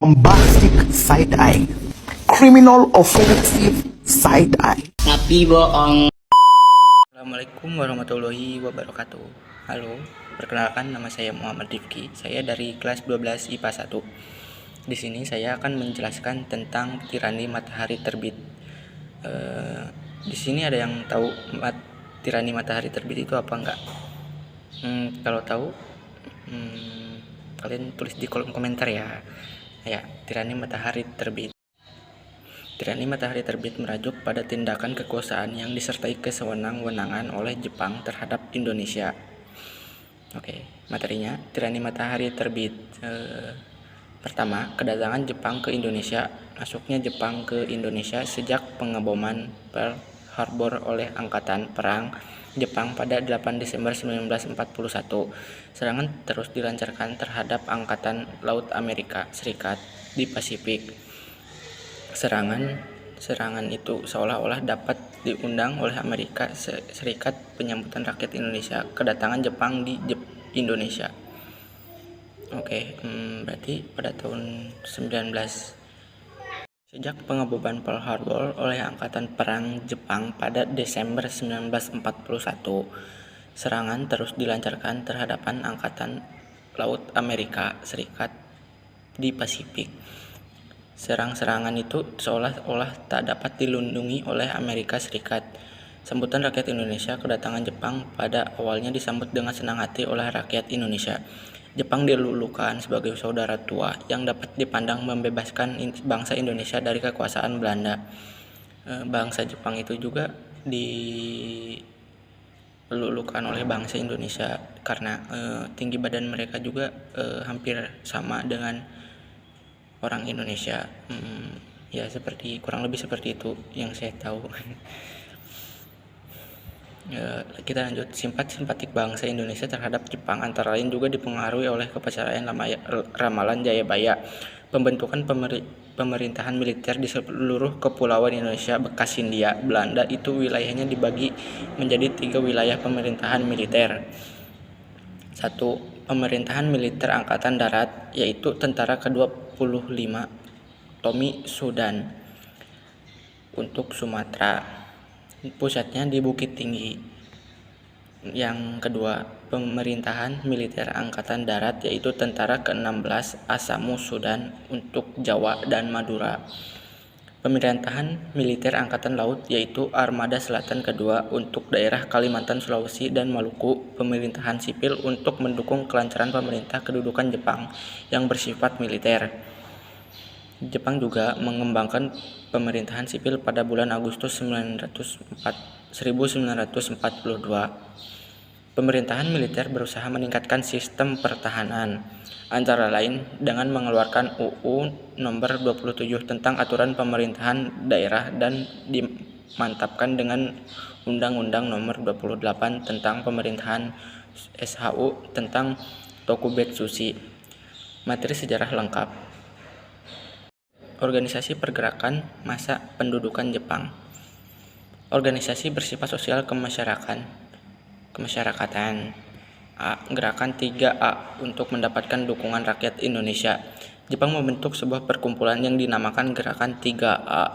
bombastic side-eye, criminal offensive side-eye. Tapi bohong. Assalamualaikum warahmatullahi wabarakatuh. Halo, perkenalkan nama saya Muhammad Rifki. Saya dari kelas 12 IPA 1. Di sini saya akan menjelaskan tentang tirani matahari terbit. Di sini ada yang tahu tirani matahari terbit itu apa enggak? Kalau tahu, kalian tulis di kolom komentar ya. Ya, tirani matahari terbit. Tirani matahari terbit merajuk pada tindakan kekuasaan yang disertai kesewenang-wenangan oleh Jepang terhadap Indonesia. Oke, materinya tirani matahari terbit. Pertama, kedatangan Jepang ke Indonesia. Masuknya Jepang ke Indonesia sejak pengeboman Pearl Harbor oleh Angkatan Perang Jepang pada 8 Desember 1941. Serangan terus dilancarkan terhadap Angkatan Laut Amerika Serikat di Pasifik. Serangan itu seolah-olah dapat diundang oleh Amerika Serikat penyambutan rakyat Indonesia kedatangan Jepang di Indonesia. Oke, berarti pada tahun 19 sejak pengeboman Pearl Harbor oleh Angkatan Perang Jepang pada Desember 1941, serangan terus dilancarkan terhadap Angkatan Laut Amerika Serikat di Pasifik. Serangan itu seolah-olah tak dapat dilindungi oleh Amerika Serikat. Sambutan rakyat Indonesia kedatangan Jepang pada awalnya disambut dengan senang hati oleh rakyat Indonesia. Jepang dilulukan sebagai saudara tua yang dapat dipandang membebaskan bangsa Indonesia dari kekuasaan Belanda. Bangsa Jepang itu juga dilulukan oleh bangsa Indonesia karena tinggi badan mereka juga hampir sama dengan orang Indonesia. Ya kurang lebih seperti itu yang saya tahu. Kita lanjut. Simpatik bangsa Indonesia terhadap Jepang antara lain juga dipengaruhi oleh kepercayaan ramalan Jayabaya. Pembentukan pemerintahan militer di seluruh kepulauan Indonesia bekas Hindia Belanda itu wilayahnya dibagi menjadi 3 wilayah pemerintahan militer. 1. Pemerintahan militer Angkatan Darat, yaitu Tentara ke-25 Tommy Sudan untuk Sumatera. Pusatnya di Bukit Tinggi. Yang kedua, pemerintahan militer Angkatan Darat, yaitu Tentara ke-16 Asamu Sudan untuk Jawa dan Madura. Pemerintahan militer Angkatan Laut, yaitu Armada Selatan kedua untuk daerah Kalimantan, Sulawesi, dan Maluku. Pemerintahan sipil untuk mendukung kelancaran pemerintah kedudukan Jepang yang bersifat militer. Jepang juga mengembangkan pemerintahan sipil pada bulan Agustus 1942. Pemerintahan militer berusaha meningkatkan sistem pertahanan, antara lain dengan mengeluarkan UU Nomor 27 tentang aturan pemerintahan daerah dan dimantapkan dengan Undang-Undang Nomor 28 tentang pemerintahan SHU tentang Tokubetsushi. Materi sejarah lengkap. Organisasi pergerakan massa pendudukan Jepang. Organisasi bersifat sosial kemasyarakatan. Gerakan 3A untuk mendapatkan dukungan rakyat Indonesia. Jepang membentuk sebuah perkumpulan yang dinamakan Gerakan 3A.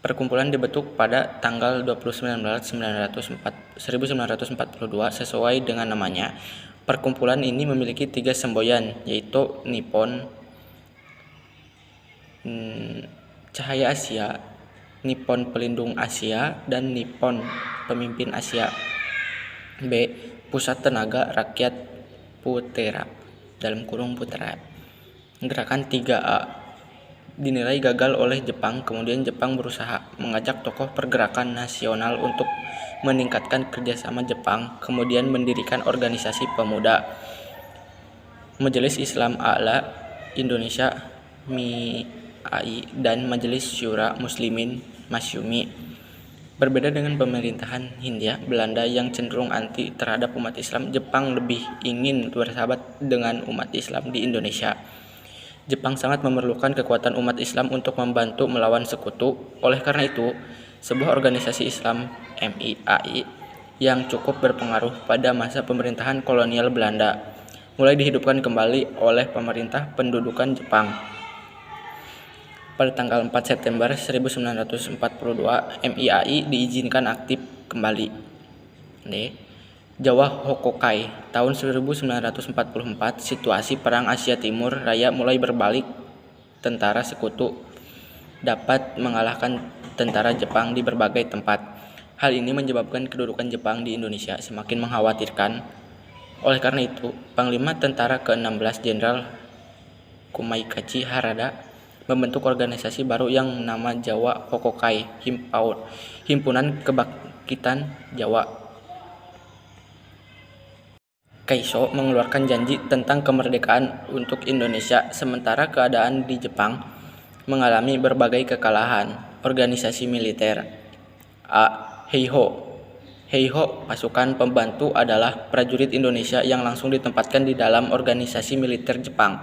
Perkumpulan dibentuk pada tanggal 29 Maret 1942 sesuai dengan namanya. Perkumpulan ini memiliki 3 semboyan, yaitu Nippon Cahaya Asia, Nippon Pelindung Asia, dan Nippon Pemimpin Asia. B. Pusat Tenaga Rakyat Putera (Putera). Gerakan 3A dinilai gagal oleh Jepang. Kemudian Jepang berusaha mengajak tokoh pergerakan nasional untuk meningkatkan kerjasama Jepang, kemudian mendirikan organisasi pemuda. Majelis Islam A'la Indonesia MIAI dan Majelis Syura Muslimin Masyumi. Berbeda dengan pemerintahan Hindia Belanda yang cenderung anti terhadap umat Islam, Jepang lebih ingin bersahabat dengan umat Islam di Indonesia. Jepang sangat memerlukan kekuatan umat Islam untuk membantu melawan sekutu. Oleh karena itu, sebuah organisasi Islam MIAI yang cukup berpengaruh pada masa pemerintahan kolonial Belanda mulai dihidupkan kembali oleh pemerintah pendudukan Jepang. Pada tanggal 4 September 1942, MIAI diizinkan aktif kembali. Jawa Hokokai, tahun 1944, situasi Perang Asia Timur Raya mulai berbalik. Tentara sekutu dapat mengalahkan tentara Jepang di berbagai tempat. Hal ini menyebabkan kedudukan Jepang di Indonesia semakin mengkhawatirkan. Oleh karena itu, Panglima Tentara ke-16 Jenderal Kumaikachi Harada membentuk organisasi baru yang nama Jawa Hokokai, Himpunan Kebangkitan Jawa. Kaiso mengeluarkan janji tentang kemerdekaan untuk Indonesia, sementara keadaan di Jepang mengalami berbagai kekalahan. Organisasi militer. Heiho. Heiho, pasukan pembantu, adalah prajurit Indonesia yang langsung ditempatkan di dalam organisasi militer Jepang,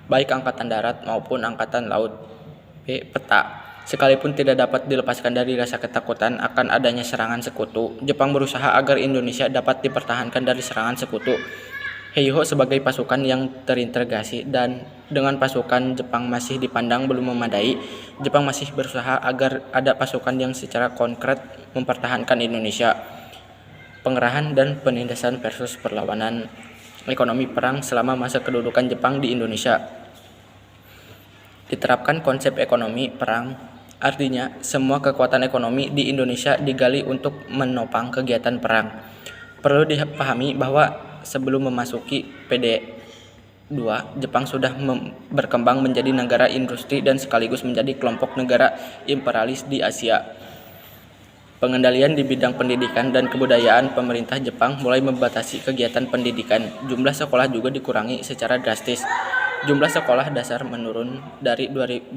baik angkatan darat maupun angkatan laut. Peta. Sekalipun tidak dapat dilepaskan dari rasa ketakutan akan adanya serangan sekutu, Jepang berusaha agar Indonesia dapat dipertahankan dari serangan sekutu. Heiho sebagai pasukan yang terintegrasi dan dengan pasukan Jepang masih dipandang belum memadai, Jepang masih berusaha agar ada pasukan yang secara konkret mempertahankan Indonesia. Pengerahan dan penindasan versus perlawanan ekonomi perang selama masa kedudukan Jepang di Indonesia. Diterapkan konsep ekonomi perang, artinya semua kekuatan ekonomi di Indonesia digali untuk menopang kegiatan perang. Perlu dipahami bahwa sebelum memasuki PD2, Jepang sudah berkembang menjadi negara industri dan sekaligus menjadi kelompok negara imperialis di Asia. Pengendalian di bidang pendidikan dan kebudayaan pemerintah Jepang mulai membatasi kegiatan pendidikan. Jumlah sekolah juga dikurangi secara drastis. Jumlah sekolah dasar menurun dari 21.500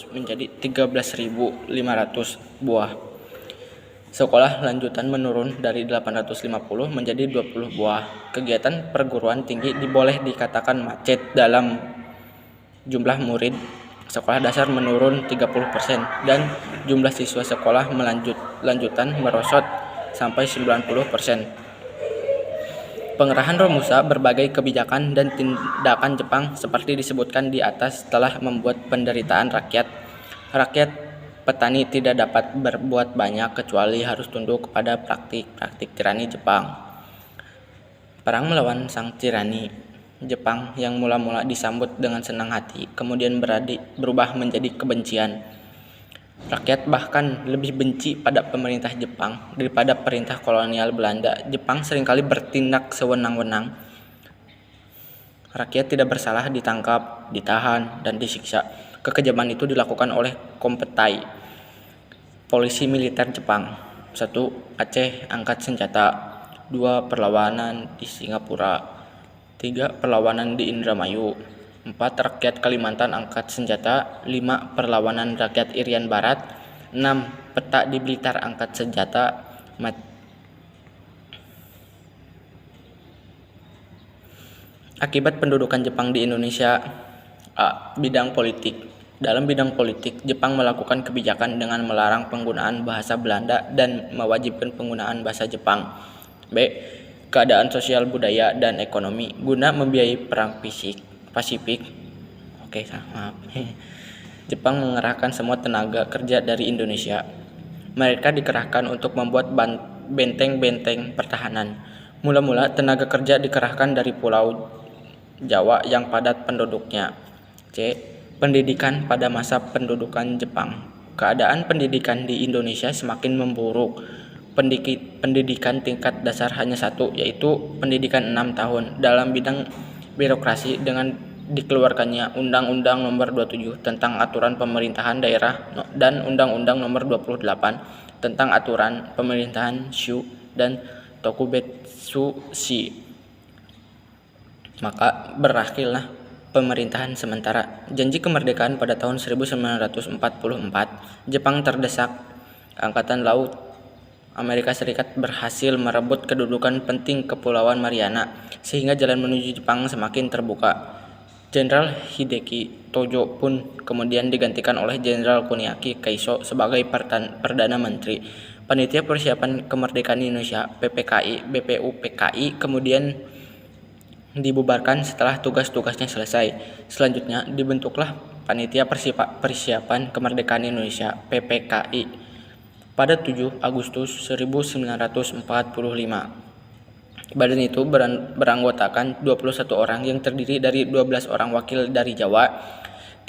menjadi 13.500 buah. Sekolah lanjutan menurun dari 850 menjadi 20 buah. Kegiatan perguruan tinggi boleh dikatakan macet dalam jumlah murid. Sekolah dasar menurun 30% dan jumlah siswa sekolah lanjutan merosot sampai 90%. Pengerahan Romusa berbagai kebijakan dan tindakan Jepang seperti disebutkan di atas telah membuat penderitaan rakyat. Rakyat petani tidak dapat berbuat banyak kecuali harus tunduk kepada praktik-praktik tirani Jepang. Perang melawan sang tirani Jepang yang mula-mula disambut dengan senang hati, kemudian berubah menjadi kebencian. Rakyat bahkan lebih benci pada pemerintah Jepang daripada perintah kolonial Belanda. Jepang seringkali bertindak sewenang-wenang. Rakyat tidak bersalah ditangkap, ditahan, dan disiksa. Kekejaman itu dilakukan oleh Kompetai, polisi militer Jepang. 1. Aceh angkat senjata. 2. Perlawanan di Singapura. 3. Perlawanan di Indramayu. 4. Rakyat Kalimantan angkat senjata. 5. Perlawanan rakyat Irian Barat. 6. Peta di Blitar angkat senjata. Akibat pendudukan Jepang di Indonesia. Bidang politik. Dalam bidang politik, Jepang melakukan kebijakan dengan melarang penggunaan bahasa Belanda dan mewajibkan penggunaan bahasa Jepang. B. Keadaan sosial, budaya, dan ekonomi guna membiayai perang Pasifik. Jepang mengerahkan semua tenaga kerja dari Indonesia. Mereka dikerahkan untuk membuat benteng-benteng pertahanan. Mula-mula tenaga kerja dikerahkan dari Pulau Jawa yang padat penduduknya. C. Pendidikan pada masa pendudukan Jepang. Keadaan pendidikan di Indonesia semakin memburuk. Pendidikan tingkat dasar hanya satu, yaitu pendidikan 6 tahun. Dalam bidang birokrasi, dengan dikeluarkannya Undang-Undang Nomor 27 tentang Aturan Pemerintahan Daerah dan Undang-Undang Nomor 28 tentang Aturan Pemerintahan Shu dan Tokubetsu-shi, maka berakhirlah pemerintahan sementara. Janji kemerdekaan pada tahun 1944, Jepang terdesak. Angkatan Laut Amerika Serikat berhasil merebut kedudukan penting Kepulauan Mariana, sehingga jalan menuju Jepang semakin terbuka. Jenderal Hideki Tojo pun kemudian digantikan oleh Jenderal Kuniaki Kaiso sebagai Perdana Menteri. Panitia Persiapan Kemerdekaan Indonesia (BPUPKI) kemudian dibubarkan setelah tugas-tugasnya selesai. Selanjutnya dibentuklah Panitia Persiapan Kemerdekaan Indonesia (PPKI) pada 7 Agustus 1945. Badan itu beranggotakan 21 orang yang terdiri dari 12 orang wakil dari Jawa,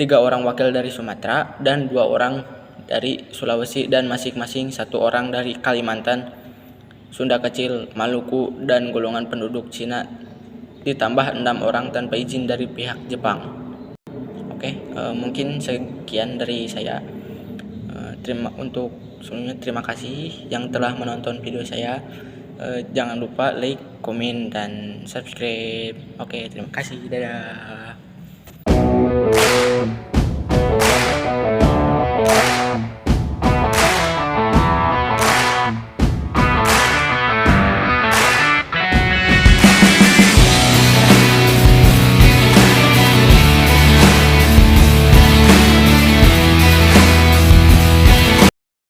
3 orang wakil dari Sumatera, dan 2 orang dari Sulawesi, dan masing-masing 1 orang dari Kalimantan, Sunda Kecil, Maluku, dan golongan penduduk Cina, ditambah 6 orang tanpa izin dari pihak Jepang. Mungkin sekian dari saya. Terima kasih yang telah menonton video saya. Jangan lupa like, komen, dan subscribe. Terima kasih. Dadah.